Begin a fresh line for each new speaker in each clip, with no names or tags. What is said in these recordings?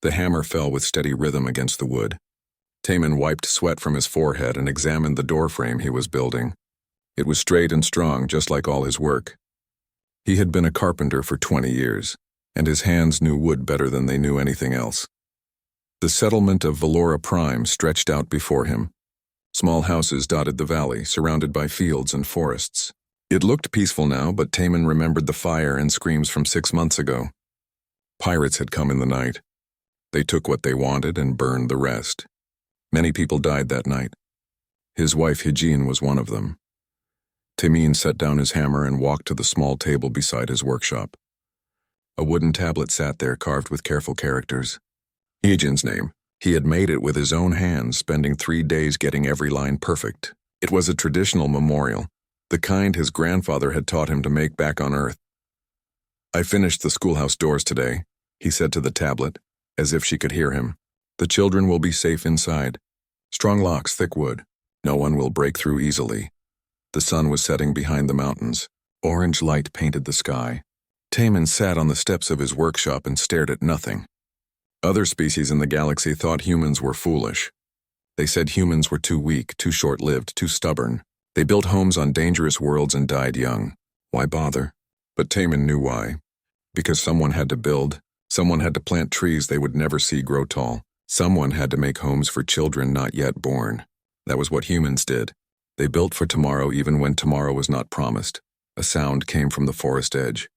The hammer fell with steady rhythm against the wood. Taman wiped sweat from his forehead and examined the doorframe he was building. It was straight and strong, just like all his work. He had been a carpenter for 20 years, and his hands knew wood better than they knew anything else. The settlement of Valora Prime stretched out before him. Small houses dotted the valley, surrounded by fields and forests. It looked peaceful now, but Taman remembered the fire and screams from 6 months ago. Pirates had come in the night. They took what they wanted and burned the rest. Many people died that night. His wife Hijin was one of them. Tamin set down his hammer and walked to the small table beside his workshop. A wooden tablet sat there carved with careful characters. Hijin's name. He had made it with his own hands, spending 3 days getting every line perfect. It was a traditional memorial, the kind his grandfather had taught him to make back on Earth. "I finished the schoolhouse doors today," he said to the tablet, as if she could hear him. "The children will be safe inside. Strong locks, thick wood. No one will break through easily." The sun was setting behind the mountains. Orange light painted the sky. Taman sat on the steps of his workshop and stared at nothing. Other species in the galaxy thought humans were foolish. They said humans were too weak, too short-lived, too stubborn. They built homes on dangerous worlds and died young. Why bother? But Taman knew why. Because someone had to build. Someone had to plant trees they would never see grow tall. Someone had to make homes for children not yet born. That was what humans did. They built for tomorrow even when tomorrow was not promised. A sound came from the forest edge.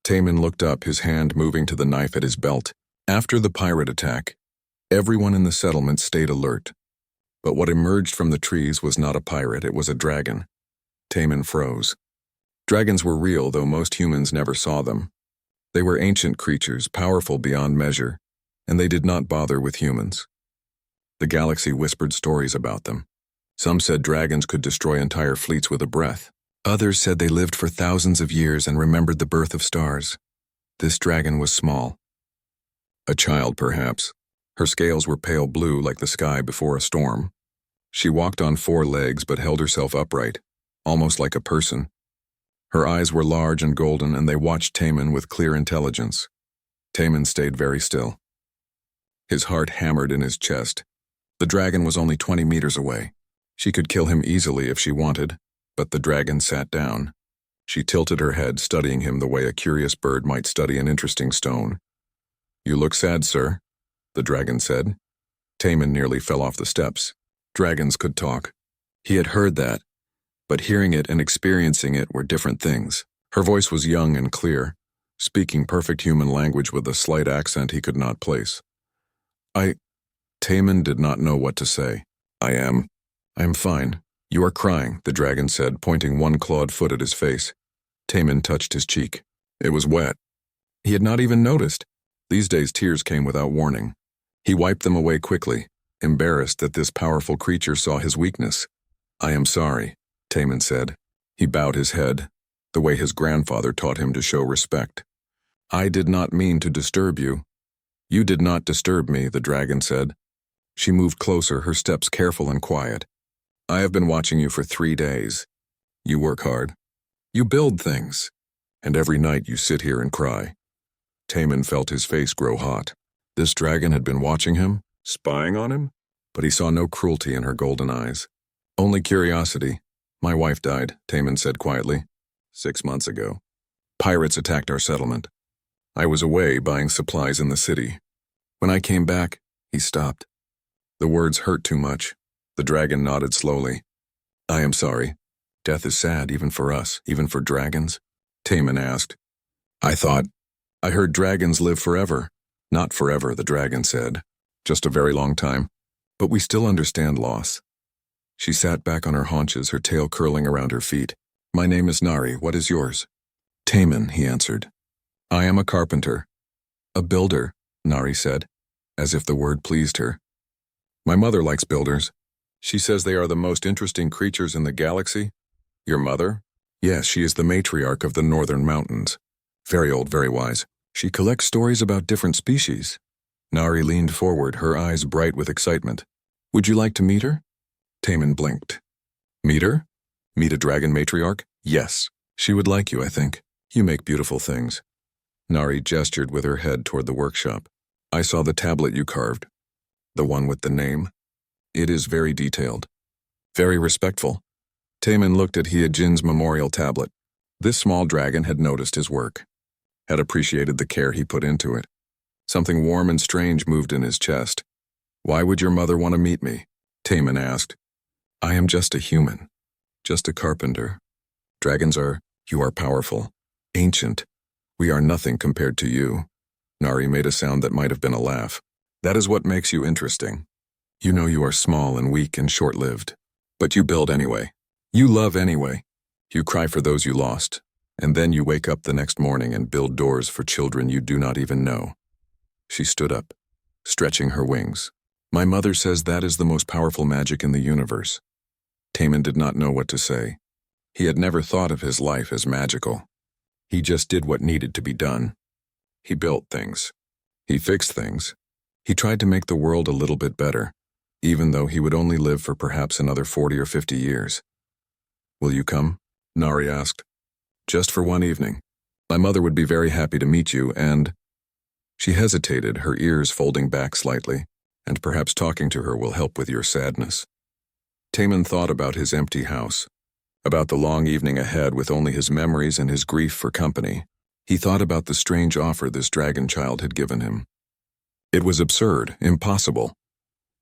Taman looked up, his hand moving to the knife at his belt. After the pirate attack, everyone in the settlement stayed alert. But what emerged from the trees was not a pirate, it was a dragon. Taman froze. Dragons were real, though most humans never saw them. They were ancient creatures, powerful beyond measure, and they did not bother with humans. The galaxy whispered stories about them. Some said dragons could destroy entire fleets with a breath. Others said they lived for thousands of years and remembered the birth of stars. This dragon was small. A child, perhaps. Her scales were pale blue like the sky before a storm. She walked on 4 legs but held herself upright, almost like a person. Her eyes were large and golden, and they watched Taman with clear intelligence. Taman stayed very still. His heart hammered in his chest. The dragon was only 20 meters away. She could kill him easily if she wanted, but the dragon sat down. She tilted her head, studying him the way a curious bird might study an interesting stone. "You look sad, sir," the dragon said. Taman nearly fell off the steps. Dragons could talk. He had heard that, but hearing it and experiencing it were different things. Her voice was young and clear, speaking perfect human language with a slight accent he could not place. Taman did not know what to say. I am fine. You are crying," the dragon said, pointing one clawed foot at his face. Taman touched his cheek. It was wet. He had not even noticed. These days tears came without warning. He wiped them away quickly, embarrassed that this powerful creature saw his weakness. "I am sorry," Taman said. He bowed his head, the way his grandfather taught him to show respect. "I did not mean to disturb you." "You did not disturb me," the dragon said. She moved closer, her steps careful and quiet. "I have been watching you for 3 days. You work hard. You build things. And every night you sit here and cry." Taman felt his face grow hot. This dragon had been watching him, spying on him, but he saw no cruelty in her golden eyes. "Only curiosity. My wife died," Taman said quietly. 6 months ago. Pirates attacked our settlement. I was away buying supplies in the city. When I came back, he stopped. The words hurt too much. The dragon nodded slowly. "I am sorry. Death is sad, even for us, even for dragons?" Taman asked. I heard dragons live forever." "Not forever," the dragon said. "Just a very long time. But we still understand loss." She sat back on her haunches, her tail curling around her feet. "My name is Nari. What is yours?" "Taman," he answered. "I am a carpenter." "A builder," Nari said, as if the word pleased her. "My mother likes builders. She says they are the most interesting creatures in the galaxy." "Your mother?" "Yes, she is the matriarch of the northern mountains. Very old, very wise. She collects stories about different species." Nari leaned forward, her eyes bright with excitement. "Would you like to meet her?" Taman blinked. "Meet her? Meet a dragon matriarch? Yes. She would like you, I think. You make beautiful things." Nari gestured with her head toward the workshop. I saw the tablet you carved. The one with the name. It is very detailed. Very respectful. Taman looked at Hyejin's memorial tablet. This small dragon had noticed his work, had appreciated the care he put into it. Something warm and strange moved in his chest. Why would your mother want to meet me? Taman asked. I am just a human. Just a carpenter. Dragons are, you are powerful, ancient. We are nothing compared to you. Nari made a sound that might have been a laugh. That is what makes you interesting. You know you are small and weak and short-lived. But you build anyway. You love anyway. You cry for those you lost. And then you wake up the next morning and build doors for children you do not even know. She stood up, stretching her wings. My mother says that is the most powerful magic in the universe. Taman did not know what to say. He had never thought of his life as magical. He just did what needed to be done. He built things. He fixed things. He tried to make the world a little bit better, even though he would only live for perhaps another 40 or 50 years. Will you come? Nari asked. Just for one evening. My mother would be very happy to meet you and... She hesitated, her ears folding back slightly, and perhaps talking to her will help with your sadness. Taman thought about his empty house, about the long evening ahead with only his memories and his grief for company. He thought about the strange offer this dragon child had given him. It was absurd, impossible.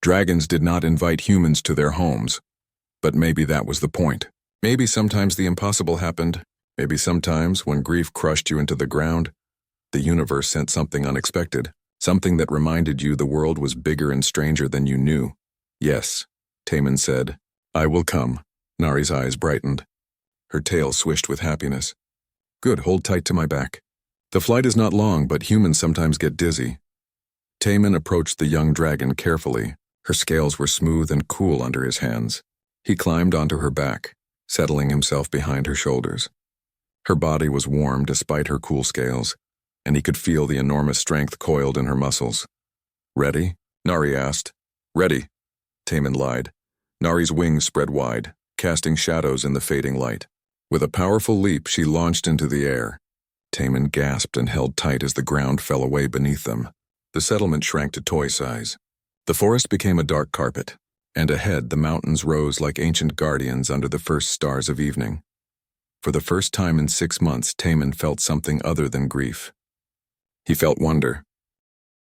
Dragons did not invite humans to their homes. But maybe that was the point. Maybe sometimes the impossible happened. Maybe sometimes, when grief crushed you into the ground, the universe sent something unexpected, something that reminded you the world was bigger and stranger than you knew. Yes, Taman said. I will come. Nari's eyes brightened. Her tail swished with happiness. Good, hold tight to my back. The flight is not long, but humans sometimes get dizzy. Taman approached the young dragon carefully. Her scales were smooth and cool under his hands. He climbed onto her back, settling himself behind her shoulders. Her body was warm despite her cool scales, and he could feel the enormous strength coiled in her muscles. Ready? Nari asked. Ready, Taman lied. Nari's wings spread wide, casting shadows in the fading light. With a powerful leap, she launched into the air. Taman gasped and held tight as the ground fell away beneath them. The settlement shrank to toy size. The forest became a dark carpet, and ahead the mountains rose like ancient guardians under the first stars of evening. For the first time in 6 months, Taman felt something other than grief. He felt wonder.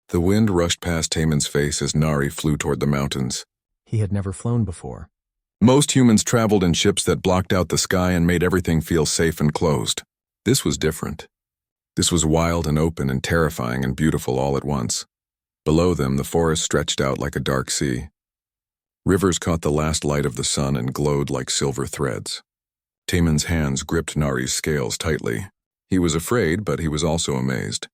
The wind rushed past Taman's face as Nari flew toward the mountains.
He had never flown before.
Most humans traveled in ships that blocked out the sky and made everything feel safe and closed. This was different. This was wild and open and terrifying and beautiful all at once. Below them, the forest stretched out like a dark sea. Rivers caught the last light of the sun and glowed like silver threads. Taman's hands gripped Nari's scales tightly. He was afraid, but he was also amazed.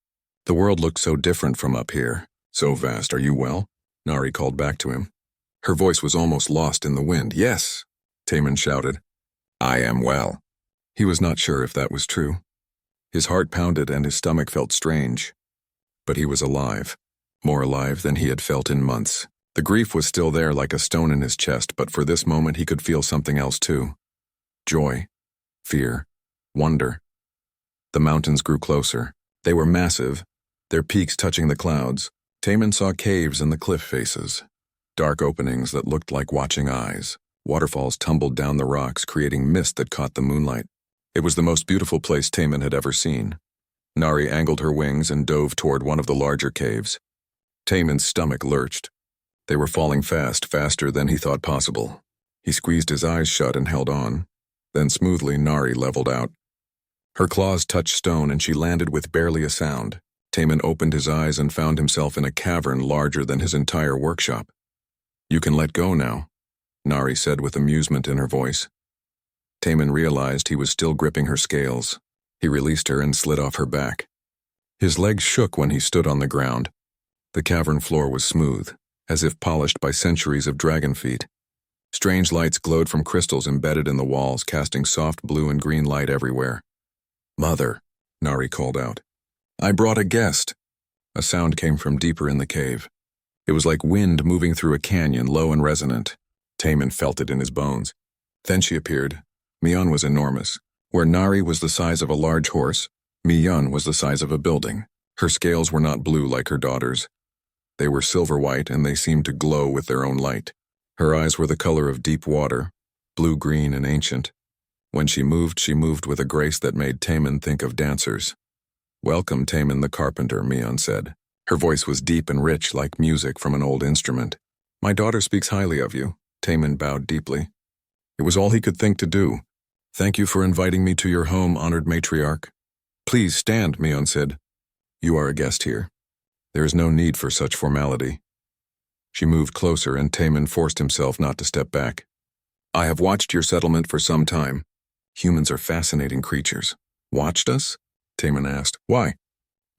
The world looked so different from up here, so vast. Are you well? Nari called back to him. Her voice was almost lost in the wind. Yes, Taman shouted. I am well. He was not sure if that was true. His heart pounded and his stomach felt strange. But he was alive, more alive than he had felt in months. The grief was still there like a stone in his chest, but for this moment he could feel something else too. Joy, fear, wonder. The mountains grew closer. They were massive, their peaks touching the clouds. Taman saw caves in the cliff faces, dark openings that looked like watching eyes. Waterfalls tumbled down the rocks, creating mist that caught the moonlight. It was the most beautiful place Taman had ever seen. Nari angled her wings and dove toward one of the larger caves. Taman's stomach lurched. They were falling fast, faster than he thought possible. He squeezed his eyes shut and held on. Then smoothly, Nari leveled out. Her claws touched stone and she landed with barely a sound. Taman opened his eyes and found himself in a cavern larger than his entire workshop. You can let go now, Nari said with amusement in her voice. Taman realized he was still gripping her scales. He released her and slid off her back. His legs shook when he stood on the ground. The cavern floor was smooth, as if polished by centuries of dragon feet. Strange lights glowed from crystals embedded in the walls, casting soft blue and green light everywhere. Mother, Nari called out. I brought a guest. A sound came from deeper in the cave. It was like wind moving through a canyon, low and resonant. Taman felt it in his bones. Then she appeared. Miyun was enormous. Where Nari was the size of a large horse, Miyun was the size of a building. Her scales were not blue like her daughter's. They were silver-white and they seemed to glow with their own light. Her eyes were the color of deep water, blue-green and ancient. When she moved with a grace that made Taman think of dancers. "Welcome, Taman the Carpenter," Mion said. Her voice was deep and rich like music from an old instrument. "My daughter speaks highly of you." Taman bowed deeply. It was all he could think to do. "Thank you for inviting me to your home, honored matriarch." "Please stand," Mion said. "You are a guest here. There is no need for such formality." She moved closer and Taman forced himself not to step back. "I have watched your settlement for some time. Humans are fascinating creatures." "Watched us?" Taman asked. "Why?"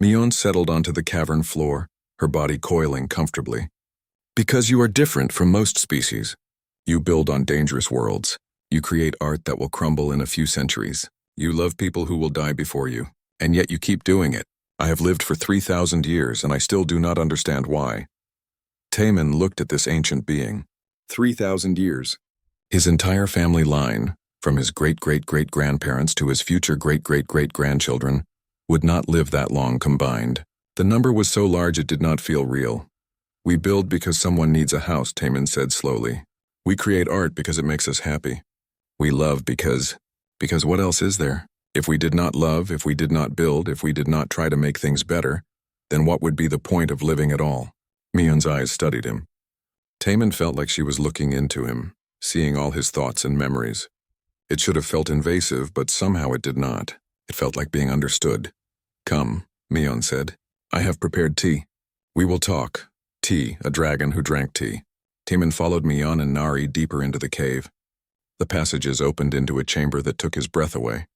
Mion settled onto the cavern floor, her body coiling comfortably. "Because you are different from most species. You build on dangerous worlds. You create art that will crumble in a few centuries. You love people who will die before you, and yet you keep doing it. I have lived for 3,000 years, and I still do not understand why." Taman looked at this ancient being. 3,000 years. His entire family line, from his great-great-great-grandparents to his future great-great-great-grandchildren, would not live that long combined. The number was so large it did not feel real. "We build because someone needs a house," Taman said slowly. "We create art because it makes us happy. We love because what else is there? If we did not love, if we did not build, if we did not try to make things better, then what would be the point of living at all?" Mion's eyes studied him. Taman felt like she was looking into him, seeing all his thoughts and memories. It should have felt invasive, but somehow it did not. It felt like being understood. "Come," Mion said. "I have prepared tea. We will talk." Tea, a dragon who drank tea. Taman followed Mion and Nari deeper into the cave. The passages opened into a chamber that took his breath away.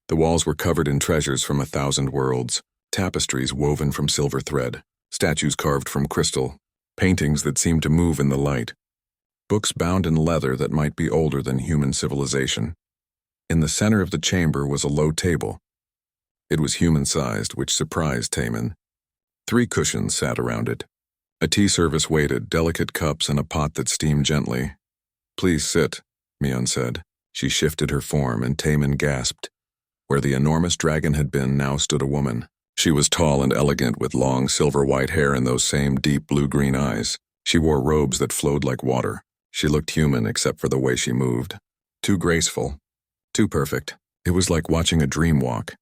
The walls were covered in treasures from 1,000 worlds, tapestries woven from silver thread, statues carved from crystal, paintings that seemed to move in the light, books bound in leather that might be older than human civilization. In the center of the chamber was a low table. It was human-sized, which surprised Taman. 3 cushions sat around it. A tea service waited, delicate cups and a pot that steamed gently. "Please sit," Mion said. She shifted her form and Taman gasped. Where the enormous dragon had been now stood a woman. She was tall and elegant with long silver-white hair and those same deep blue-green eyes. She wore robes that flowed like water. She looked human except for the way she moved. Too graceful. Too perfect. It was like watching a dream walk.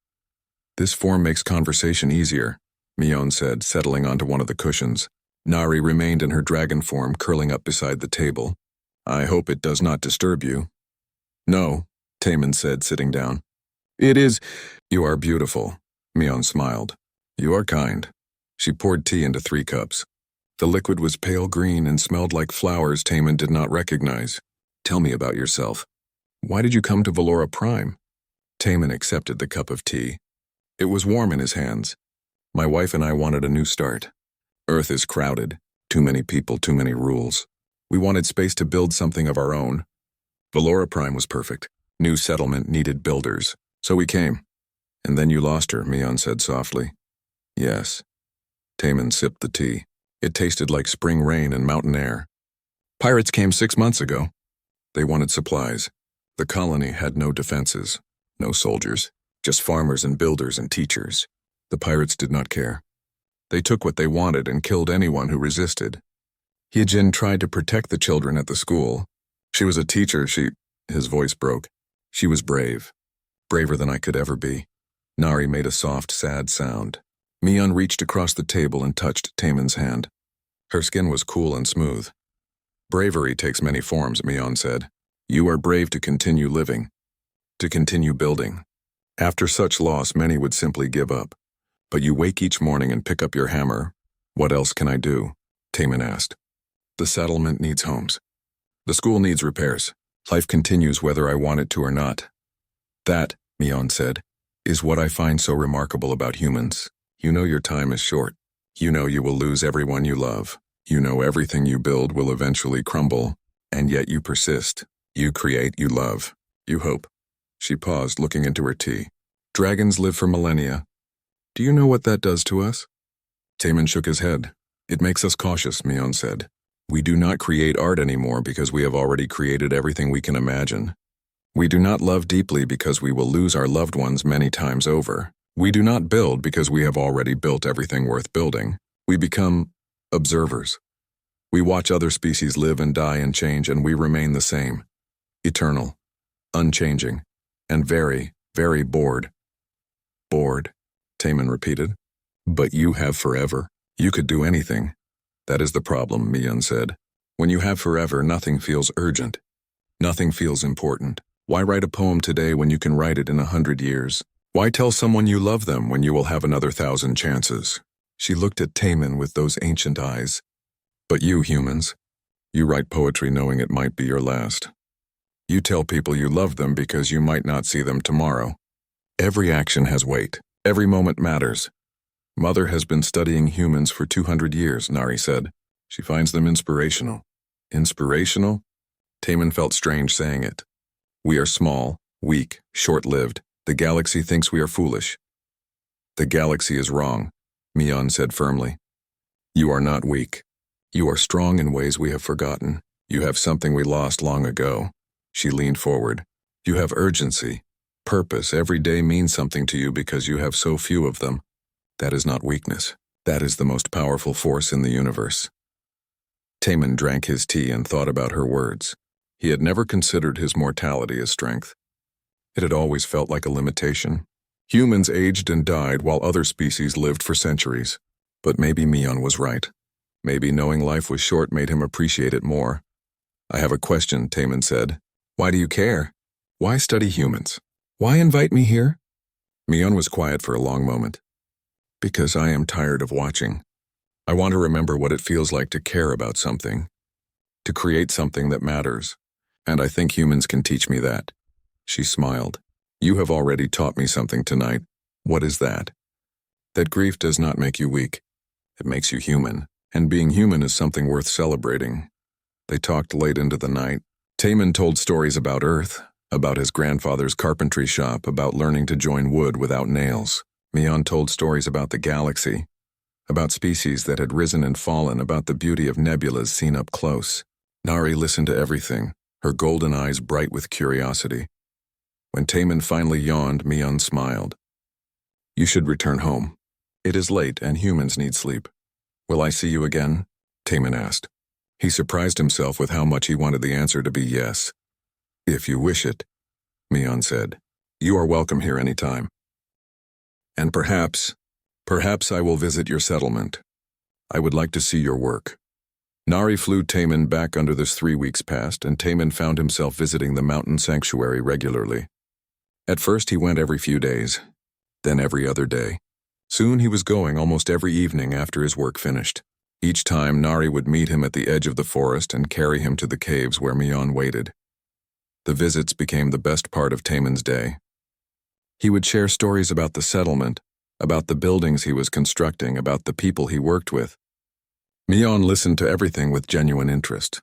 "This form makes conversation easier," Mion said, settling onto one of the cushions. Nari remained in her dragon form, curling up beside the table. "I hope it does not disturb you." "No," Taman said, sitting down. "It is—" "You are beautiful," Mion smiled. "You are kind." She poured tea into 3 cups. The liquid was pale green and smelled like flowers Taman did not recognize. "Tell me about yourself. Why did you come to Valora Prime?" Taman accepted the cup of tea. It was warm in his hands. "My wife and I wanted a new start. Earth is crowded. Too many people, too many rules. We wanted space to build something of our own. Valora Prime was perfect. New settlement needed builders. So we came." "And then you lost her," Mion said softly. "Yes." Taman sipped the tea. It tasted like spring rain and mountain air. "Pirates came 6 months ago. They wanted supplies. The colony had no defenses, no soldiers, just farmers and builders and teachers. The pirates did not care. They took what they wanted and killed anyone who resisted. Hyejin tried to protect the children at the school. She was a teacher, His voice broke. "She was brave. Braver than I could ever be." Nari made a soft, sad sound. Mion reached across the table and touched Taman's hand. Her skin was cool and smooth. "Bravery takes many forms," Mion said. "You are brave to continue living, to continue building. After such loss, many would simply give up. But you wake each morning and pick up your hammer. What else can I do?" Taman asked. "The settlement needs homes. The school needs repairs. Life continues whether I want it to or not. That," Mion said, "is what I find so remarkable about humans. You know your time is short. You know you will lose everyone you love. You know everything you build will eventually crumble, and yet you persist. You create, you love, you hope." She paused, looking into her tea. "Dragons live for millennia. Do you know what that does to us?" Taman shook his head. "It makes us cautious," Mion said. "We do not create art anymore because we have already created everything we can imagine. We do not love deeply because we will lose our loved ones many times over. We do not build because we have already built everything worth building. We become Observers. We watch other species live and die and change, and we remain the same. Eternal, unchanging, and very, very bored. Bored, Taman repeated. But you have forever. You could do anything. That is the problem, Mian said. When you have forever, nothing feels urgent. Nothing feels important. Why write a poem today when you can write it in 100 years? Why tell someone you love them when you will have another 1,000 chances? She looked at Taman with those ancient eyes. But you humans, you write poetry knowing it might be your last. You tell people you love them because you might not see them tomorrow. Every action has weight. Every moment matters. Mother has been studying humans for 200 years, Nari said. She finds them inspirational. Inspirational? Taman felt strange saying it. We are small, weak, short-lived. The galaxy thinks we are foolish. The galaxy is wrong, Mian said firmly. You are not weak. You are strong in ways we have forgotten. You have something we lost long ago. She leaned forward. You have urgency. Purpose. Every day means something to you because you have so few of them. That is not weakness. That is the most powerful force in the universe. Taman drank his tea and thought about her words. He had never considered his mortality as strength. It had always felt like a limitation. Humans aged and died while other species lived for centuries. But maybe Mian was right. Maybe knowing life was short made him appreciate it more. I have a question, Taman said. Why do you care? Why study humans? Why invite me here? Mian was quiet for a long moment. Because I am tired of watching. I want to remember what it feels like to care about something. To create something that matters. And I think humans can teach me that. She smiled. You have already taught me something tonight. What is that? That grief does not make you weak. It makes you human. And being human is something worth celebrating. They talked late into the night. Taman told stories about Earth, about his grandfather's carpentry shop, about learning to join wood without nails. Mian told stories about the galaxy, about species that had risen and fallen, about the beauty of nebulas seen up close. Nari listened to everything, her golden eyes bright with curiosity. When Taman finally yawned, Mian smiled. You should return home. It is late and humans need sleep. Will I see you again? Taman asked. He surprised himself with how much he wanted the answer to be yes. If you wish it, Mian said. You are welcome here any time. And perhaps I will visit your settlement. I would like to see your work. Nari flew Taman back under this 3 weeks passed, and Taman found himself visiting the mountain sanctuary regularly. At first he went every few days, then every other day. Soon he was going almost every evening after his work finished. Each time Nari would meet him at the edge of the forest and carry him to the caves where Mian waited. The visits became the best part of Taman's day. He would share stories about the settlement, about the buildings he was constructing, about the people he worked with. Mian listened to everything with genuine interest.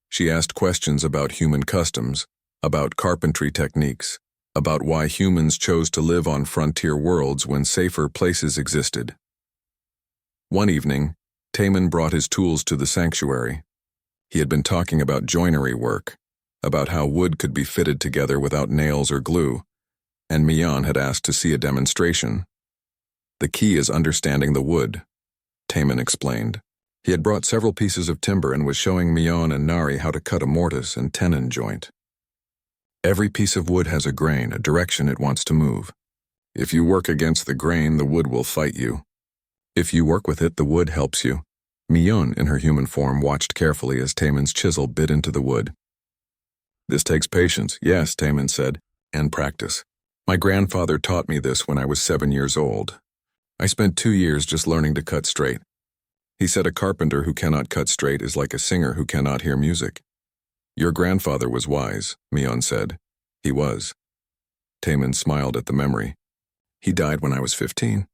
She asked questions about human customs, about carpentry techniques, about why humans chose to live on frontier worlds when safer places existed. One evening, Taman brought his tools to the sanctuary. He had been talking about joinery work, about how wood could be fitted together without nails or glue, and Mian had asked to see a demonstration. The key is understanding the wood, Taman explained. He had brought several pieces of timber and was showing Mian and Nari how to cut a mortise and tenon joint. Every piece of wood has a grain, a direction it wants to move. If you work against the grain, the wood will fight you. If you work with it, the wood helps you. Mian, in her human form, watched carefully as Taman's chisel bit into the wood. This takes patience, yes, Taman said, and practice. My grandfather taught me this when I was 7 years old. I spent 2 years just learning to cut straight. He said a carpenter who cannot cut straight is like a singer who cannot hear music. Your grandfather was wise, Mian said. He was. Taman smiled at the memory. He died when I was 15.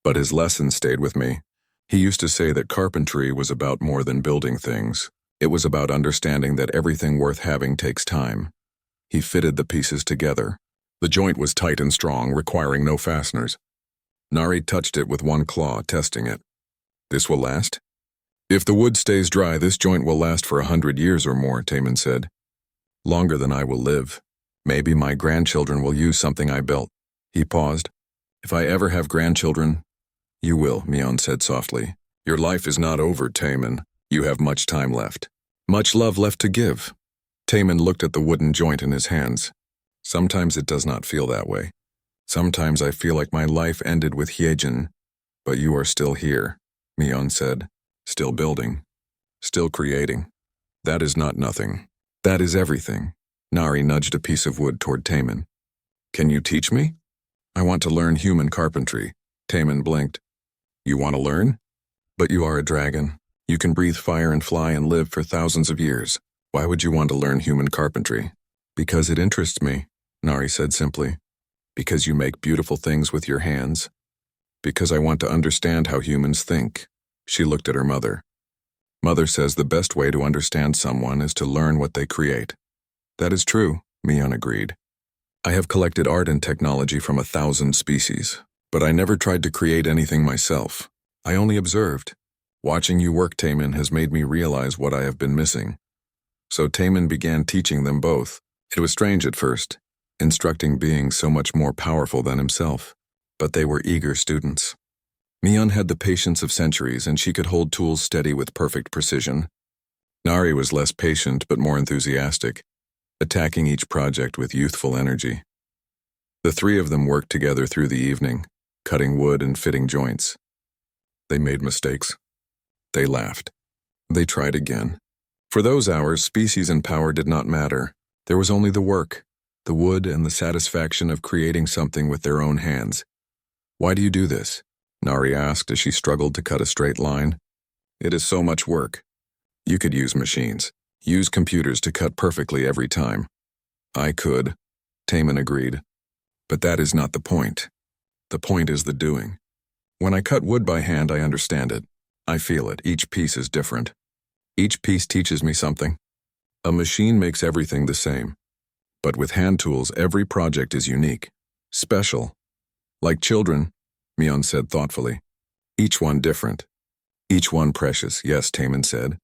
But his lessons stayed with me. He used to say that carpentry was about more than building things. It was about understanding that everything worth having takes time. He fitted the pieces together. The joint was tight and strong, requiring no fasteners. Nari touched it with one claw, testing it. This will last? If the wood stays dry, this joint will last for 100 years or more, Taman said. Longer than I will live. Maybe my grandchildren will use something I built. He paused. If I ever have grandchildren, you will, Mian said softly. Your life is not over, Taman. You have much time left. Much love left to give. Taman looked at the wooden joint in his hands. Sometimes it does not feel that way. Sometimes I feel like my life ended with Hyejin, but you are still here, Mion said. Still building. Still creating. That is not nothing. That is everything. Nari nudged a piece of wood toward Taman. Can you teach me? I want to learn human carpentry. Taman blinked. You want to learn? But you are a dragon. You can breathe fire and fly and live for thousands of years. Why would you want to learn human carpentry? Because it interests me, Nari said simply. Because you make beautiful things with your hands. Because I want to understand how humans think. She looked at her mother. Mother says the best way to understand someone is to learn what they create. That is true, Mion agreed. I have collected art and technology from 1,000 species, but I never tried to create anything myself. I only observed. Watching you work, Taman, has made me realize what I have been missing. So Taman began teaching them both. It was strange at first, instructing beings so much more powerful than himself, but they were eager students. Mion had the patience of centuries, and she could hold tools steady with perfect precision. Nari was less patient but more enthusiastic, attacking each project with youthful energy. The three of them worked together through the evening, cutting wood and fitting joints. They made mistakes. They laughed. They tried again. For those hours, species and power did not matter. There was only the work, the wood, and the satisfaction of creating something with their own hands. Why do you do this? Nari asked as she struggled to cut a straight line. It is so much work. You could use machines. Use computers to cut perfectly every time. I could, Taman agreed. But that is not the point. The point is the doing. When I cut wood by hand, I understand it. I feel it. Each piece is different. Each piece teaches me something. A machine makes everything the same. But with hand tools, every project is unique. Special. Like children, Mion said thoughtfully. Each one different. Each one precious, yes, Taman said.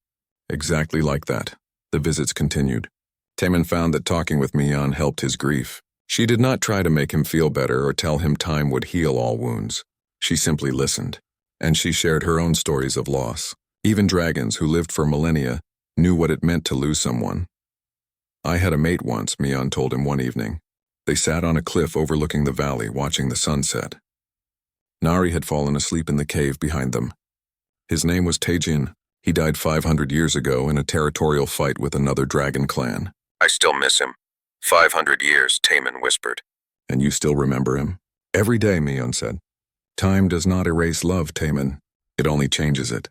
Exactly like that. The visits continued. Taman found that talking with Mion helped his grief. She did not try to make him feel better or tell him time would heal all wounds. She simply listened, and she shared her own stories of loss. Even dragons who lived for millennia knew what it meant to lose someone. I had a mate once, Mion told him one evening. They sat on a cliff overlooking the valley, watching the sunset. Nari had fallen asleep in the cave behind them. His name was Taejin. He died 500 years ago in a territorial fight with another dragon clan. I still miss him. 500 years, Taman whispered. And you still remember him? Every day, Mion said. Time does not erase love, Taman. It only changes it.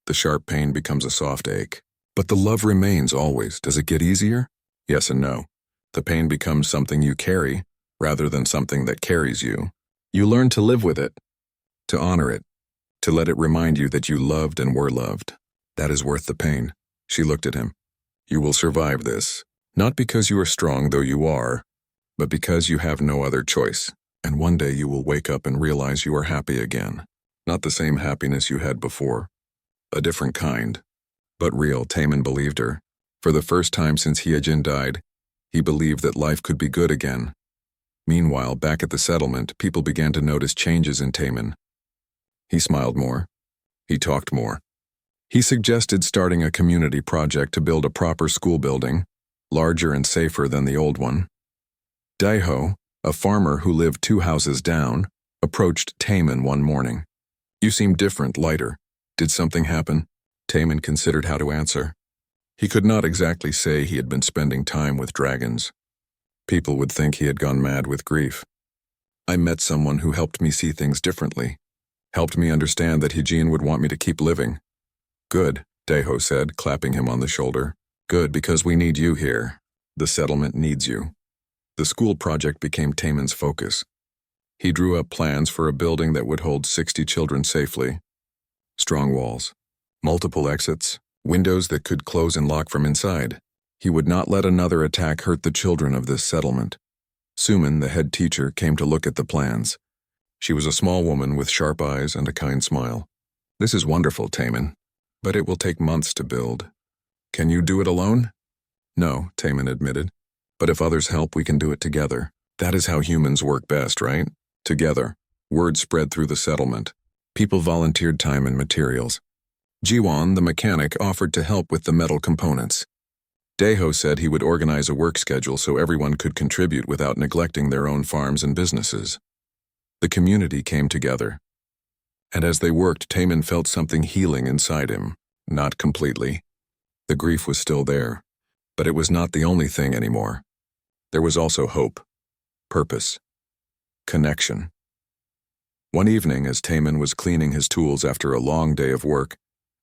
The sharp pain becomes a soft ache. But the love remains always. Does it get easier? Yes and no. The pain becomes something you carry, rather than something that carries you. You learn to live with it, to honor it, to let it remind you that you loved and were loved. That is worth the pain. She looked at him. You will survive this, not because you are strong, though you are, but because you have no other choice. And one day you will wake up and realize you are happy again. Not the same happiness you had before. A different kind. But real, Taman believed her. For the first time since Hyejin died, he believed that life could be good again. Meanwhile, back at the settlement, people began to notice changes in Taman. He smiled more. He talked more. He suggested starting a community project to build a proper school building, larger and safer than the old one. Daiho, a farmer who lived 2 houses down, approached Taman one morning. You seem different, lighter. Did something happen? Taman considered how to answer. He could not exactly say he had been spending time with dragons. People would think he had gone mad with grief. I met someone who helped me see things differently, helped me understand that Hyejin would want me to keep living. Good, Daiho said, clapping him on the shoulder. Good, because we need you here. The settlement needs you. The school project became Taman's focus. He drew up plans for a building that would hold 60 children safely. Strong walls, multiple exits, windows that could close and lock from inside. He would not let another attack hurt the children of this settlement. Suman, the head teacher, came to look at the plans. She was a small woman with sharp eyes and a kind smile. This is wonderful, Taman, but it will take months to build. Can you do it alone? No, Taman admitted. But if others help, we can do it together. That is how humans work best, right? Together. Word spread through the settlement. People volunteered time and materials. Jiwon, the mechanic, offered to help with the metal components. Daeho said he would organize a work schedule so everyone could contribute without neglecting their own farms and businesses. The community came together. And as they worked, Taemin felt something healing inside him. Not completely. The grief was still there. But it was not the only thing anymore. There was also hope, purpose, connection. One evening, as Taemin was cleaning his tools after a long day of work,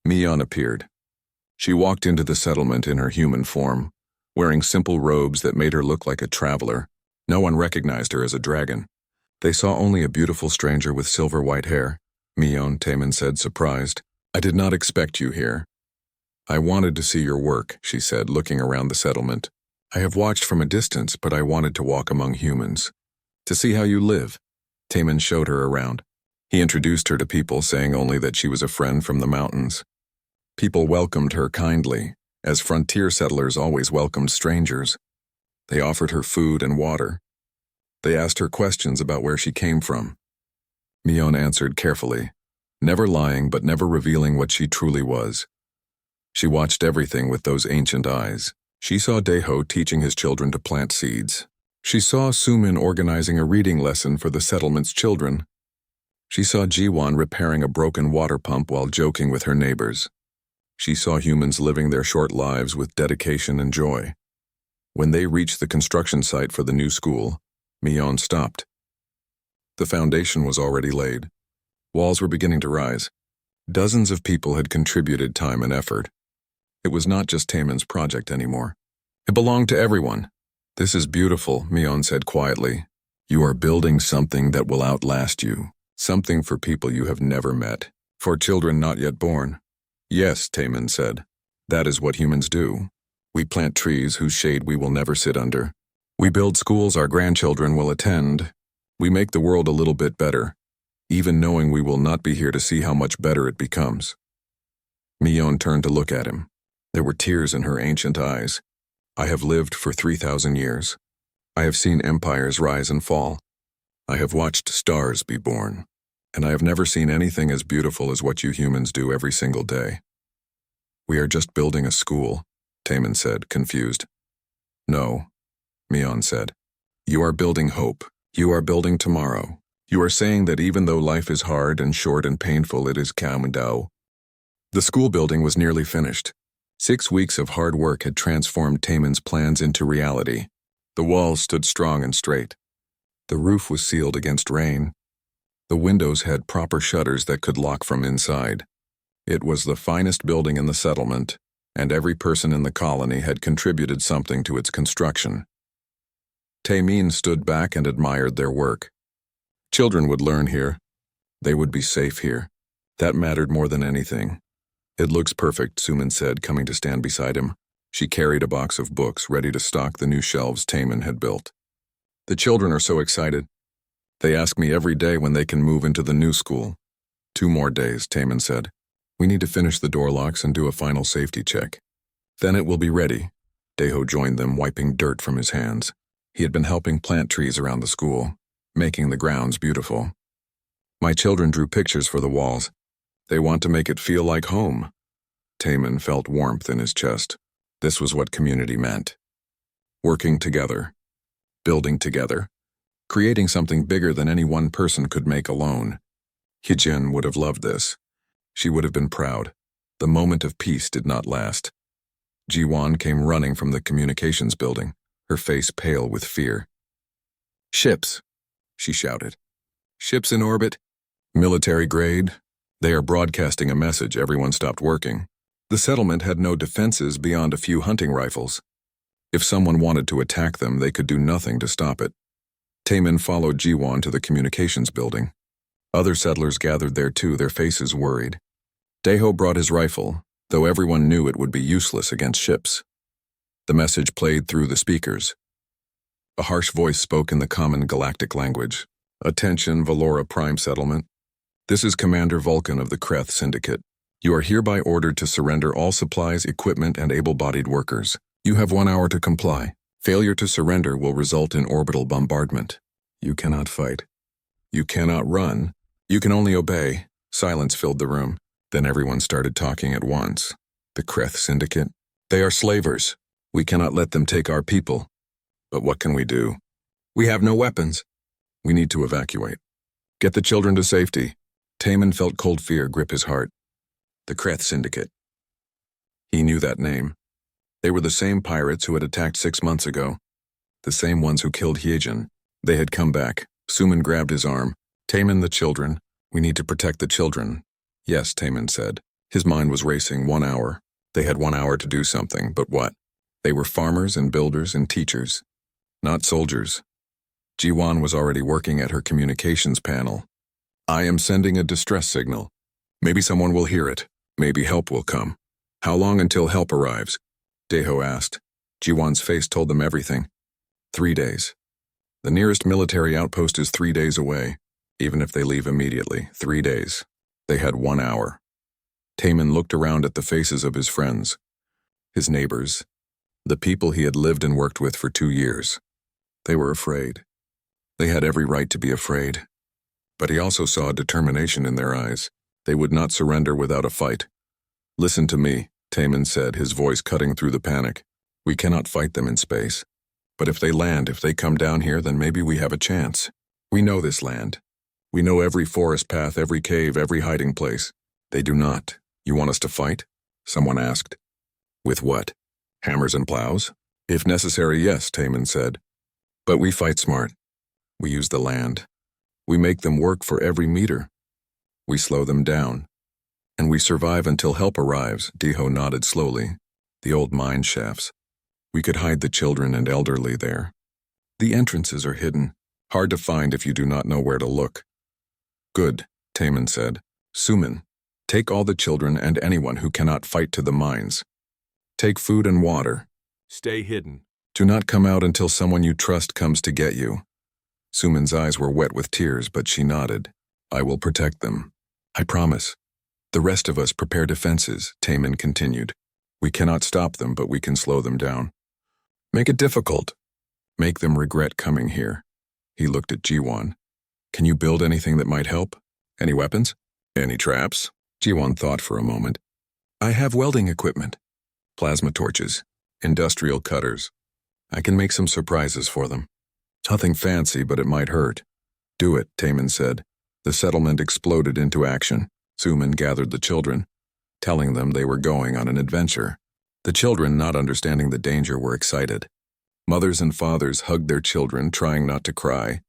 Mion appeared. She walked into the settlement in her human form, wearing simple robes that made her look like a traveler. No one recognized her as a dragon. They saw only a beautiful stranger with silver white hair. Mion, Taemin said, surprised. "I did not expect you here." "I wanted to see your work," she said, looking around the settlement. "I have watched from a distance, but I wanted to walk among humans. To see how you live." Taemin showed her around. He introduced her to people, saying only that she was a friend from the mountains. People welcomed her kindly, as frontier settlers always welcomed strangers. They offered her food and water. They asked her questions about where she came from. Mion answered carefully, never lying but never revealing what she truly was. She watched everything with those ancient eyes. She saw Daeho teaching his children to plant seeds. She saw Sumin organizing a reading lesson for the settlement's children. She saw Jiwon repairing a broken water pump while joking with her neighbors. She saw humans living their short lives with dedication and joy. When they reached the construction site for the new school, Mion stopped. The foundation was already laid. Walls were beginning to rise. Dozens of people had contributed time and effort. It was not just Taemin's project anymore. It belonged to everyone. "This is beautiful," Mion said quietly. "You are building something that will outlast you. Something for people you have never met. For children not yet born." "Yes," Taemin said. "That is what humans do. We plant trees whose shade we will never sit under. We build schools our grandchildren will attend. We make the world a little bit better, even knowing we will not be here to see how much better it becomes." Mion turned to look at him. There were tears in her ancient eyes. "I have lived for 3,000 years. I have seen empires rise and fall. I have watched stars be born. And I have never seen anything as beautiful as what you humans do every single day." "We are just building a school," Taemin said, confused. "No," Mion said. "You are building hope. You are building tomorrow. You are saying that even though life is hard and short and painful, it is Kaumdao." The school building was nearly finished. 6 weeks of hard work had transformed Taemin's plans into reality. The walls stood strong and straight. The roof was sealed against rain. The windows had proper shutters that could lock from inside. It was the finest building in the settlement, and every person in the colony had contributed something to its construction. Taemin stood back and admired their work. Children would learn here. They would be safe here. That mattered more than anything. "It looks perfect," Sumin said, coming to stand beside him. She carried a box of books ready to stock the new shelves Taemin had built. "The children are so excited. They ask me every day when they can move into the new school." 2 more days, Taemin said. "We need to finish the door locks and do a final safety check. Then it will be ready." Daeho joined them, wiping dirt from his hands. He had been helping plant trees around the school, making the grounds beautiful. "My children drew pictures for the walls. They want to make it feel like home." Taemin felt warmth in his chest. This was what community meant. Working together, building together, creating something bigger than any one person could make alone. Hyejin would have loved this. She would have been proud. The moment of peace did not last. Jiwon came running from the communications building, her face pale with fear. "Ships," she shouted. "Ships in orbit. Military grade. They are broadcasting a message." Everyone stopped working. The settlement had no defenses beyond a few hunting rifles. If someone wanted to attack them, they could do nothing to stop it. Taemin followed Jiwon to the communications building. Other settlers gathered there too, their faces worried. Daeho brought his rifle, though everyone knew it would be useless against ships. The message played through the speakers. A harsh voice spoke in the common galactic language. "Attention, Valora Prime Settlement. This is Commander Vulcan of the Kreth Syndicate. You are hereby ordered to surrender all supplies, equipment, and able-bodied workers. You have 1 hour to comply. Failure to surrender will result in orbital bombardment. You cannot fight. You cannot run. You can only obey. Silence filled the room. Then everyone started talking at once. The Kreth Syndicate? They are slavers. We cannot let them take our people. But what can we do? We have no weapons. We need to evacuate. Get the children to safety. Taman felt cold fear grip his heart. The Kreth Syndicate. He knew that name. They were the same pirates who had attacked 6 months ago. The same ones who killed Hyejin. They had come back. Suman grabbed his arm. Taman, the children. We need to protect the children. Yes, Taman said. His mind was racing. 1 hour. They had 1 hour to do something, but what? They were farmers and builders and teachers. Not soldiers. Jiwan was already working at her communications panel. I am sending a distress signal. Maybe someone will hear it. Maybe help will come. How long until help arrives? Deho asked. Jiwan's face told them everything. 3 days. The nearest military outpost is 3 days away. Even if they leave immediately, 3 days. They had 1 hour. Taman looked around at the faces of his friends, his neighbors, the people he had lived and worked with for 2 years. They were afraid. They had every right to be afraid. But he also saw determination in their eyes. They would not surrender without a fight. Listen to me, Taman said, his voice cutting through the panic. We cannot fight them in space. But if they land, if they come down here, then maybe we have a chance. We know this land. We know every forest path, every cave, every hiding place. They do not. You want us to fight? Someone asked. With what? Hammers and plows? If necessary, yes, Taman said. But we fight smart. We use the land. We make them work for every meter. We slow them down. And we survive until help arrives, Deho nodded slowly. The old mine shafts. We could hide the children and elderly there. The entrances are hidden, hard to find if you do not know where to look. Good, Taman said. Suman, take all the children and anyone who cannot fight to the mines. Take food and water.
Stay hidden.
Do not come out until someone you trust comes to get you. Suman's eyes were wet with tears, but she nodded. I will protect them. I promise. The rest of us prepare defenses, Taman continued. We cannot stop them, but we can slow them down. Make it difficult. Make them regret coming here. He looked at Jiwan. Can you build anything that might help? Any weapons? Any traps? Jiwan thought for a moment. I have welding equipment. Plasma torches. Industrial cutters. I can make some surprises for them. Nothing fancy, but it might hurt. Do it, Taman said. The settlement exploded into action. Suman gathered the children, telling them they were going on an adventure. The children, not understanding the danger, were excited. Mothers and fathers hugged their children, trying not to cry.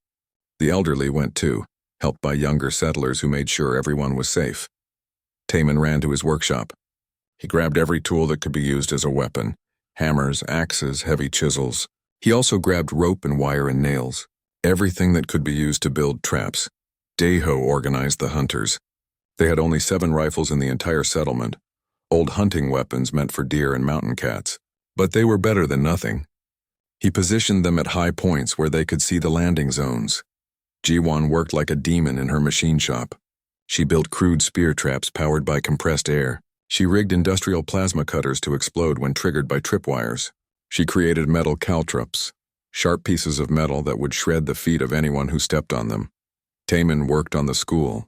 The elderly went too, helped by younger settlers who made sure everyone was safe. Taman ran to his workshop. He grabbed every tool that could be used as a weapon. Hammers, axes, heavy chisels. He also grabbed rope and wire and nails. Everything that could be used to build traps. Deho organized the hunters. They had only 7 rifles in the entire settlement. Old hunting weapons meant for deer and mountain cats. But they were better than nothing. He positioned them at high points where they could see the landing zones. Jiwan worked like a demon in her machine shop. She built crude spear traps powered by compressed air. She rigged industrial plasma cutters to explode when triggered by tripwires. She created metal caltrops, sharp pieces of metal that would shred the feet of anyone who stepped on them. Taman worked on the school.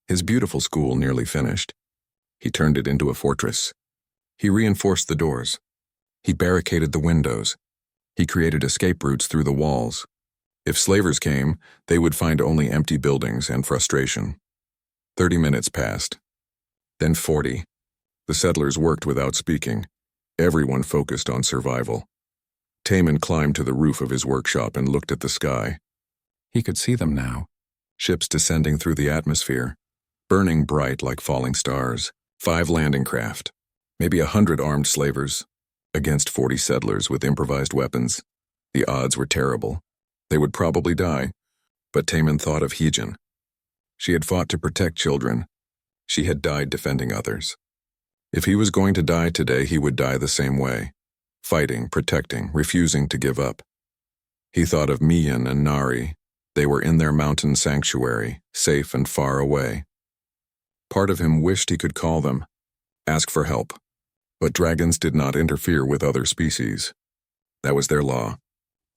His beautiful school nearly finished. He turned it into a fortress. He reinforced the doors. He barricaded the windows. He created escape routes through the walls. If slavers came, they would find only empty buildings and frustration. 30 minutes passed. Then 40. The settlers worked without speaking. Everyone focused on survival. Taman climbed to the roof of his workshop and looked at the sky. He could see them now. Ships descending through the atmosphere, burning bright like falling stars. 5 landing craft, maybe 100 armed slavers, against 40 settlers with improvised weapons. The odds were terrible. They would probably die. But Taman thought of Hyejin. She had fought to protect children. She had died defending others. If he was going to die today, he would die the same way, fighting, protecting, refusing to give up. He thought of Mian and Nari. They were in their mountain sanctuary, safe and far away. Part of him wished he could call them, ask for help. But dragons did not interfere with other species. That was their law,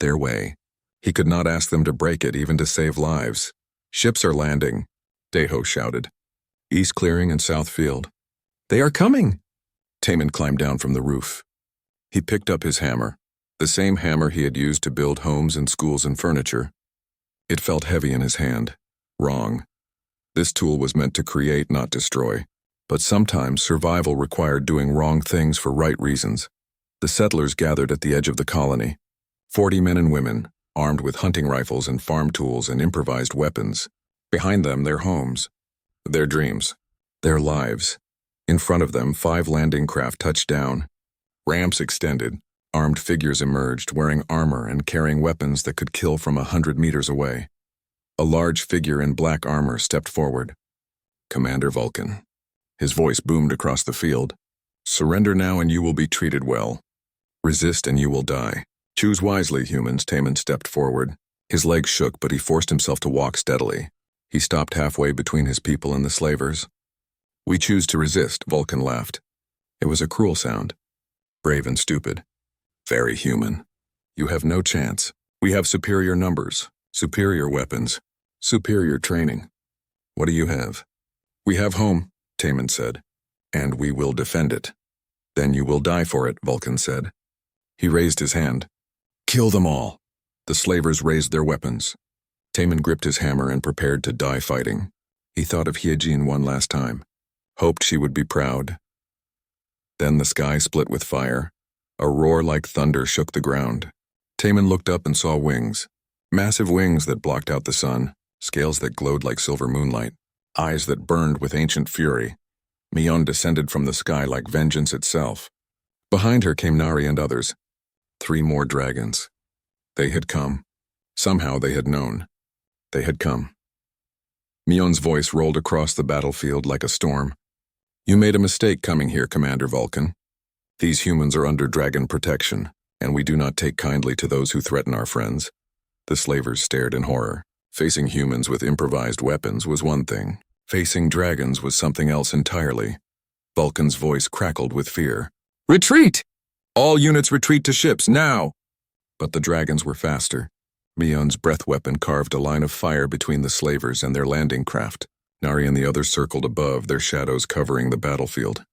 their way. He could not ask them to break it, even to save lives. Ships are landing, Deho shouted. East Clearing and South Field. They are coming! Taman climbed down from the roof. He picked up his hammer, the same hammer he had used to build homes and schools and furniture. It felt heavy in his hand. Wrong. This tool was meant to create, not destroy. But sometimes survival required doing wrong things for right reasons. The settlers gathered at the edge of the colony. 40 men and women, armed with hunting rifles and farm tools and improvised weapons. Behind them, their homes, their dreams, their lives. In front of them, 5 landing craft touched down. Ramps extended. Armed figures emerged, wearing armor and carrying weapons that could kill from 100 meters away. A large figure in black armor stepped forward. Commander Vulcan. His voice boomed across the field. Surrender now and you will be treated well. Resist and you will die. Choose wisely, humans. Taman stepped forward. His legs shook, but he forced himself to walk steadily. He stopped halfway between his people and the slavers. We choose to resist, Vulcan laughed. It was a cruel sound. Brave and stupid. Very human. You have no chance. We have superior numbers, superior weapons, superior training. What do you have? We have home, Taman said, and we will defend it. Then you will die for it, Vulcan said. He raised his hand. Kill them all. The slavers raised their weapons. Taman gripped his hammer and prepared to die fighting. He thought of Hyejin one last time. Hoped she would be proud. Then the sky split with fire. A roar like thunder shook the ground. Taman looked up and saw wings. Massive wings that blocked out the sun, scales that glowed like silver moonlight, eyes that burned with ancient fury. Mion descended from the sky like vengeance itself. Behind her came Nari and others. 3 more dragons. They had come. Somehow they had known. They had come. Mion's voice rolled across the battlefield like a storm. You made a mistake coming here, Commander Vulcan. These humans are under dragon protection, and we do not take kindly to those who threaten our friends. The slavers stared in horror. Facing humans with improvised weapons was one thing. Facing dragons was something else entirely. Vulcan's voice crackled with fear. Retreat! All units retreat to ships, now! But the dragons were faster. Mion's breath weapon carved a line of fire between the slavers and their landing craft. Nari and the others circled above, their shadows covering the battlefield.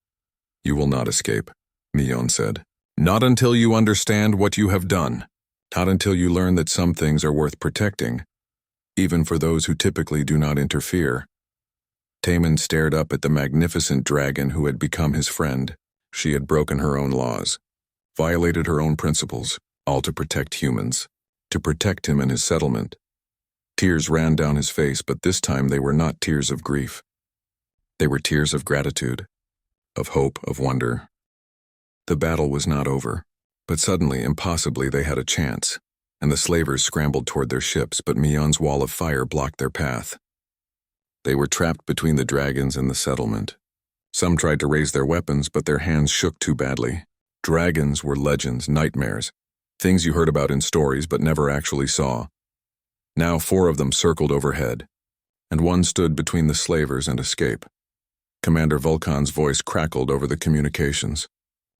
You will not escape, Mion said. Not until you understand what you have done. Not until you learn that some things are worth protecting, even for those who typically do not interfere. Taman stared up at the magnificent dragon who had become his friend. She had broken her own laws, violated her own principles, all to protect humans, to protect him and his settlement. Tears ran down his face, but this time they were not tears of grief. They were tears of gratitude, of hope, of wonder. The battle was not over, but suddenly, impossibly, they had a chance, and the slavers scrambled toward their ships, but Mion's wall of fire blocked their path. They were trapped between the dragons and the settlement. Some tried to raise their weapons, but their hands shook too badly. Dragons were legends, nightmares, things you heard about in stories but never actually saw. Now 4 of them circled overhead, and one stood between the slavers and escape. Commander Vulcan's voice crackled over the communications.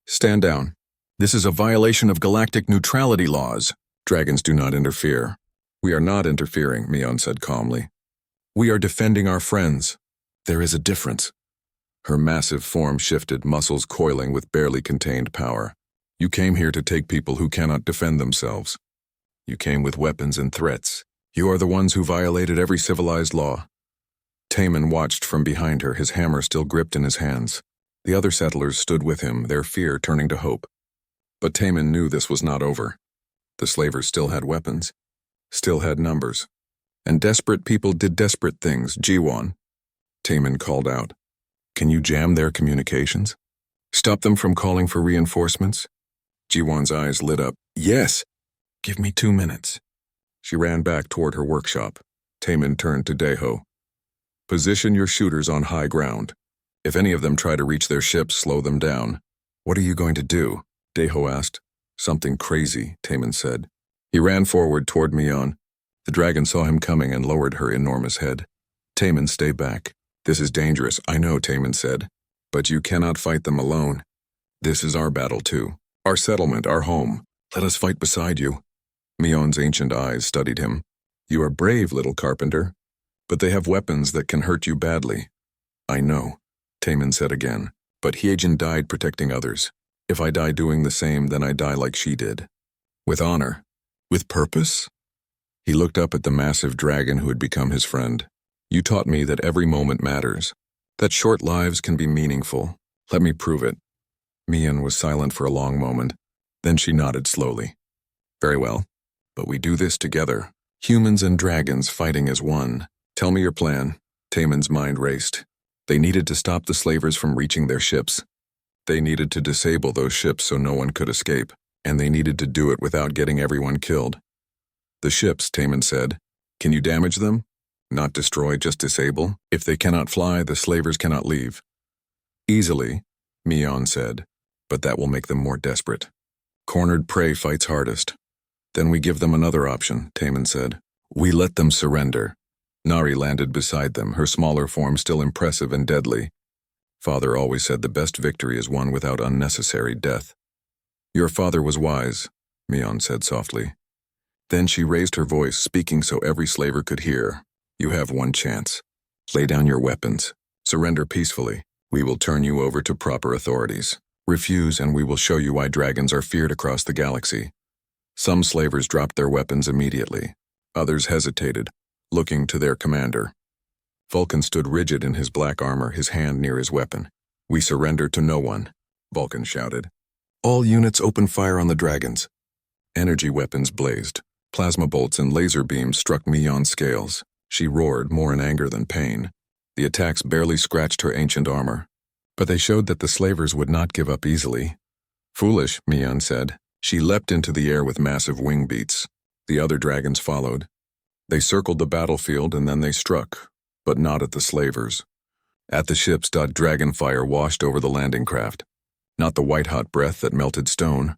Stand down. This is a violation of galactic neutrality laws. Dragons do not interfere. We are not interfering, Mion said calmly. We are defending our friends. There is a difference. Her massive form shifted, muscles coiling with barely contained power. You came here to take people who cannot defend themselves. You came with weapons and threats. You are the ones who violated every civilized law. Taman watched from behind her, his hammer still gripped in his hands. The other settlers stood with him, their fear turning to hope. But Taman knew this was not over. The slavers still had weapons, still had numbers. And desperate people did desperate things, Jiwon. Taman called out. Can you jam their communications? Stop them from calling for reinforcements? Jiwon's eyes lit up. Yes! Give me 2 minutes. She ran back toward her workshop. Taman turned to Daeho. Position your shooters on high ground. If any of them try to reach their ships, slow them down. What are you going to do? Daeho asked. Something crazy, Taman said. He ran forward toward Mion. The dragon saw him coming and lowered her enormous head. Taman, stay back. This is dangerous, I know, Taman said. But you cannot fight them alone. This is our battle too. Our settlement, our home. Let us fight beside you. Mion's ancient eyes studied him. You are brave, little Carpenter. But they have weapons that can hurt you badly. I know, Taman said again, but Hyejin died protecting others. If I die doing the same, then I die like she did. With honor. With purpose? He looked up at the massive dragon who had become his friend. You taught me that every moment matters, that short lives can be meaningful. Let me prove it. Mian was silent for a long moment. Then she nodded slowly. Very well, but we do this together. Humans and dragons fighting as one. Tell me your plan. Taman's mind raced. They needed to stop the slavers from reaching their ships. They needed to disable those ships so no one could escape, and they needed to do it without getting everyone killed. The ships, Taman said. Can you damage them? Not destroy, just disable. If they cannot fly, the slavers cannot leave. Easily, Mian said, but that will make them more desperate. Cornered prey fights hardest. Then we give them another option, Taman said. We let them surrender. Nari landed beside them, her smaller form still impressive and deadly. Father always said the best victory is one without unnecessary death. Your father was wise, Mian said softly. Then she raised her voice, speaking so every slaver could hear. You have one chance. Lay down your weapons. Surrender peacefully. We will turn you over to proper authorities. Refuse and we will show you why dragons are feared across the galaxy. Some slavers dropped their weapons immediately. Others hesitated, looking to their commander. Vulcan stood rigid in his black armor, his hand near his weapon. We surrender to no one, Vulcan shouted. All units open fire on the dragons. Energy weapons blazed. Plasma bolts and laser beams struck Mian's scales. She roared, more in anger than pain. The attacks barely scratched her ancient armor. But they showed that the slavers would not give up easily. Foolish, Mian said. She leapt into the air with massive wing beats. The other dragons followed. They circled the battlefield and then they struck, but not at the slavers. At the ships, dragon fire washed over the landing craft. Not the white-hot breath that melted stone,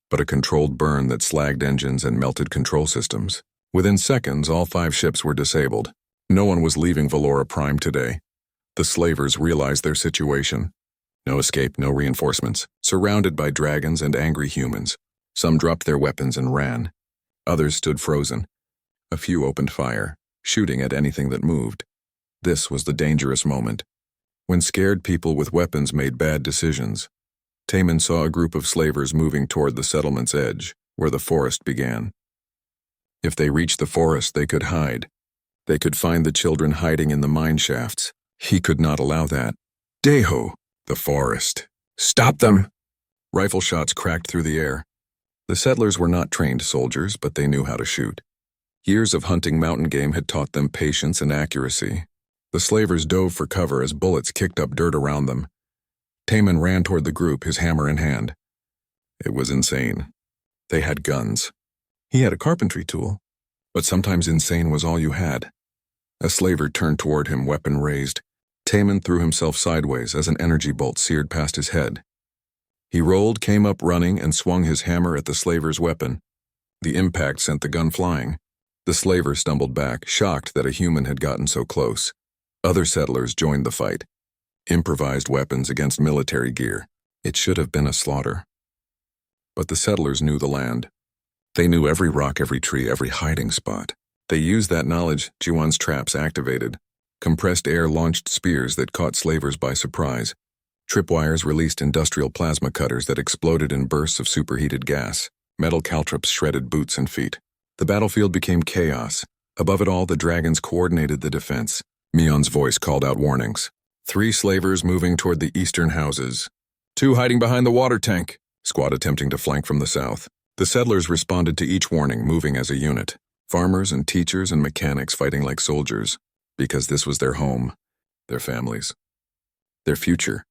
but a controlled burn that slagged engines and melted control systems. Within seconds, all 5 ships were disabled. No one was leaving Valora Prime today. The slavers realized their situation. No escape, no reinforcements, surrounded by dragons and angry humans. Some dropped their weapons and ran. Others stood frozen. A few opened fire, shooting at anything that moved. This was the dangerous moment, when scared people with weapons made bad decisions. Taman saw a group of slavers moving toward the settlement's edge, where the forest began. If they reached the forest, they could hide. They could find the children hiding in the mine shafts. He could not allow that. Deho, the forest. Stop them! Rifle shots cracked through the air. The settlers were not trained soldiers, but they knew how to shoot. Years of hunting mountain game had taught them patience and accuracy. The slavers dove for cover as bullets kicked up dirt around them. Taman ran toward the group, his hammer in hand. It was insane. They had guns. He had a carpentry tool, but sometimes insane was all you had. A slaver turned toward him, weapon raised. Taman threw himself sideways as an energy bolt seared past his head. He rolled, came up running, and swung his hammer at the slaver's weapon. The impact sent the gun flying. The slaver stumbled back, shocked that a human had gotten so close. Other settlers joined the fight. Improvised weapons against military gear. It should have been a slaughter. But the settlers knew the land. They knew every rock, every tree, every hiding spot. They used that knowledge. Juwan's traps activated. Compressed air launched spears that caught slavers by surprise. Tripwires released industrial plasma cutters that exploded in bursts of superheated gas. Metal caltrops shredded boots and feet. The battlefield became chaos. Above it all, the dragons coordinated the defense. Mian's voice called out warnings. 3 slavers moving toward the eastern houses. 2 hiding behind the water tank. Squad attempting to flank from the south. The settlers responded to each warning, moving as a unit. Farmers and teachers and mechanics fighting like soldiers, because this was their home, their families, their future.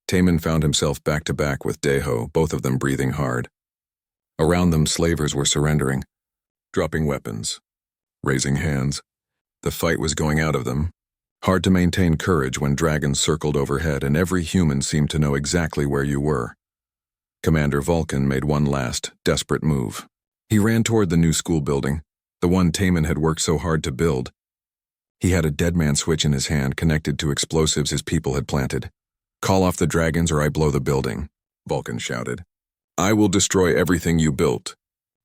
Taman found himself back to back with Deho, both of them breathing hard. Around them, slavers were surrendering, dropping weapons, raising hands. The fight was going out of them. Hard to maintain courage when dragons circled overhead and every human seemed to know exactly where you were. Commander Vulcan made one last, desperate move. He ran toward the new school building, the one Taman had worked so hard to build. He had a dead man switch in his hand connected to explosives his people had planted. Call off the dragons or I blow the building, Vulcan shouted. I will destroy everything you built.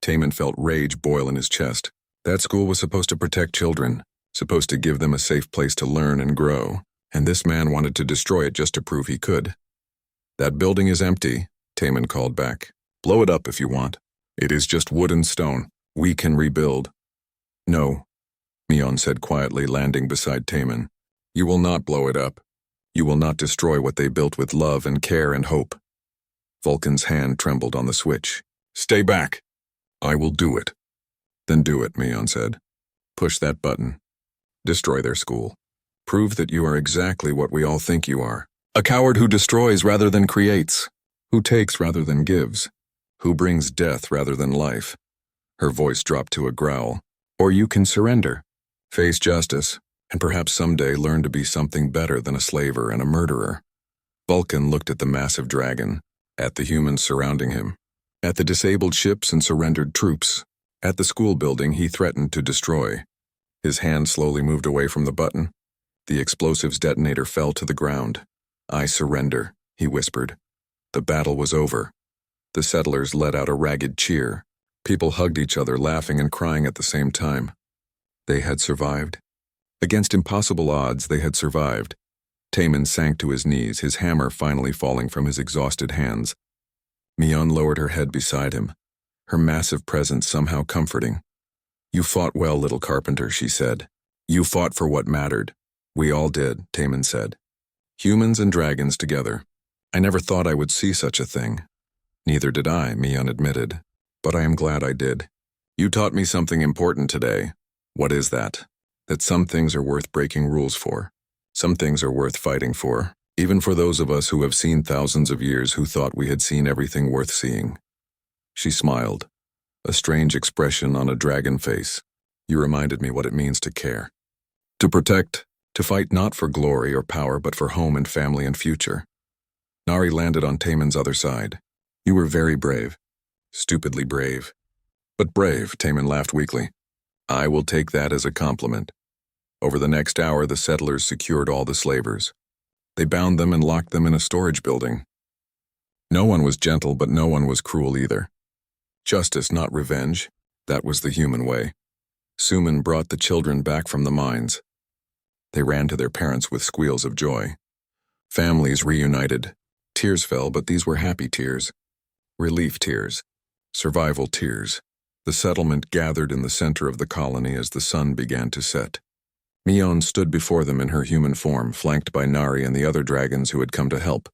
Taman felt rage boil in his chest. That school was supposed to protect children, supposed to give them a safe place to learn and grow. and this man wanted to destroy it just to prove he could. That building is empty, Taman called back. Blow it up if you want. It is just wood and stone. We can rebuild. No, Mion said quietly, landing beside Taman. You will not blow it up. You will not destroy what they built with love and care and hope. Vulcan's hand trembled on the switch. Stay back. I will do it. Then do it, Mion said. Push that button. Destroy their school. Prove that you are exactly what we all think you are. A coward who destroys rather than creates, who takes rather than gives, who brings death rather than life. Her voice dropped to a growl. Or you can surrender, face justice, and perhaps someday learn to be something better than a slaver and a murderer. Vulcan looked at the massive dragon, at the humans surrounding him, at the disabled ships and surrendered troops, at the school building he threatened to destroy. His hand slowly moved away from the button. The explosive's detonator fell to the ground. I surrender, he whispered. The battle was over. The settlers let out a ragged cheer. People hugged each other, laughing and crying at the same time. They had survived. Against impossible odds, they had survived. Taman sank to his knees, his hammer finally falling from his exhausted hands. Mion lowered her head beside him, her massive presence somehow comforting. You fought well, little Carpenter, she said. You fought for what mattered. We all did, Taman said. Humans and dragons together. I never thought I would see such a thing. Neither did I, Mion admitted. But I am glad I did. You taught me something important today. What is that? That some things are worth breaking rules for. Some things are worth fighting for, even for those of us who have seen thousands of years who thought we had seen everything worth seeing. She smiled, a strange expression on a dragon face. You reminded me what it means to care. To protect, to fight not for glory or power but for home and family and future. Nari landed on Taman's other side. You were very brave. Stupidly brave. But brave, Taman laughed weakly. I will take that as a compliment. Over the next hour, the settlers secured all the slavers. They bound them and locked them in a storage building. No one was gentle, but no one was cruel either. Justice, not revenge. That was the human way. Suman brought the children back from the mines. They ran to their parents with squeals of joy. Families reunited. Tears fell, but these were happy tears. Relief tears. Survival tears. The settlement gathered in the center of the colony as the sun began to set. Mion stood before them in her human form, flanked by Nari and the other dragons who had come to help.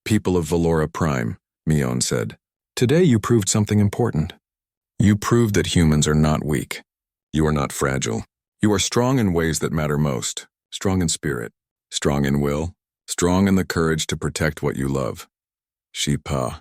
People of Valora Prime, Mion said. Today you proved something important. You proved that humans are not weak. You are not fragile. You are strong in ways that matter most. Strong in spirit. Strong in will. Strong in the courage to protect what you love. Shipa.